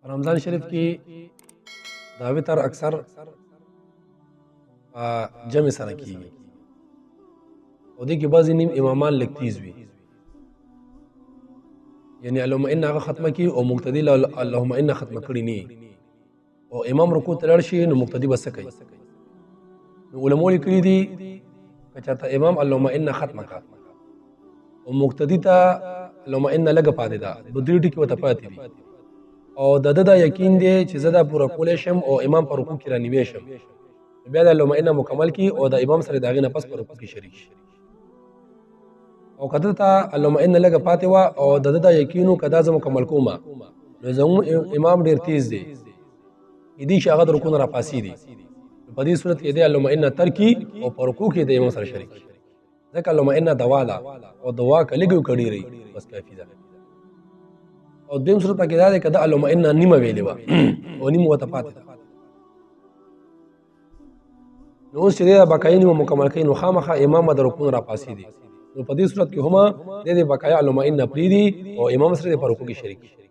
رمضان شریف کې دا وتر اکثر جمع سره کیږي او دې کې بعضې نیم امامان لږ تیز وي، یعنی اللهم ان هغه ختمه کي او مقتدي اللهم ان ختمه کړي نه او امام رکوع ته لاړ شي نو مقتدي به څه کوي؟ نو علماء لیکلي دي که چېرته امام اللهم ان ختمه کا او مقتدي ته اللهم ان لږه پاتې ده، دوه درې ټکي ورته پاتې دي او د ده دا یقین دی چې زه دا پوره کولی شم او امام په رکوع کې رانیوی شم، بیا د اللهم ان مکمل کي او د امام سره د هغې نه پس په رکوع کې شریک شي. او که ده ته اللهم ان لږه پاتې وه او د ده دا یقین و که دا زه مکمل کومه نو زموږ امام ډېر تیز دی، کیدای شي هغه د رکوع نه راپاسېږي، په دې صورت کې دی اللهم ان ترکي او په رکوع کې د امام سره شریک شي، ځکه اللهم ان دوا ده او دوا که لږ که ډېرې بس کافي ده. او دویم صورت پکې دا دی که د اللهم ان نیمه ویلې وه او نیمه ورته پاتې ده، نو اوس چې دی دا بقایي نیمه مکمل کوي نو خامخا امام به د رکوع نه راپاسېږي، نو په دې صورت کې هم دی د بقایا اللهم ان پرېږدي او امام سره د په رکوع کې شریک شي.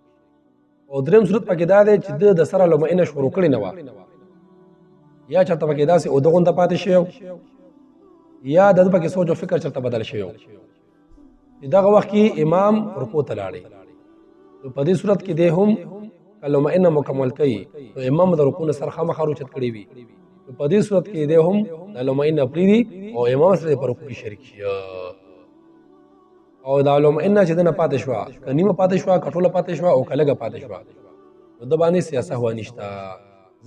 او دریم صورت پکې دا دی چې ده د سره اللهم ان شروع کړې نه وه یا چېرته پکې داسې اوده غونته پاتې شوی یا د ده پکې سوچ او فکر چېرته بدل شوی چې دغه وخت کې امام رکوع ته لاړی، نو په دې صورت کې دی هم اللهم ان مکمل کوي نو امام د رکوع نه سر خامخا راوچت کړی وي، نو په دې صورت کې دی هم اللهم ان پرېږدي او امام سره په رکوع کې شریک شي. او دا اللهم ان چې دنه پاتې شوه که نیمه پاتې شوه که ټوله پاتې شوه او که لږه پاتې شوه نو ده باندې سیاسه هوا نشته،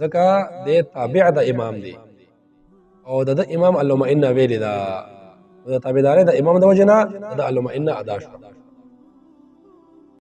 ځکه دی تابع د امام دی او د ده امام اللهم ان ویلې ده، نو د تابعدارۍ د امام د وجې نه د اللهم ان ادا شوه.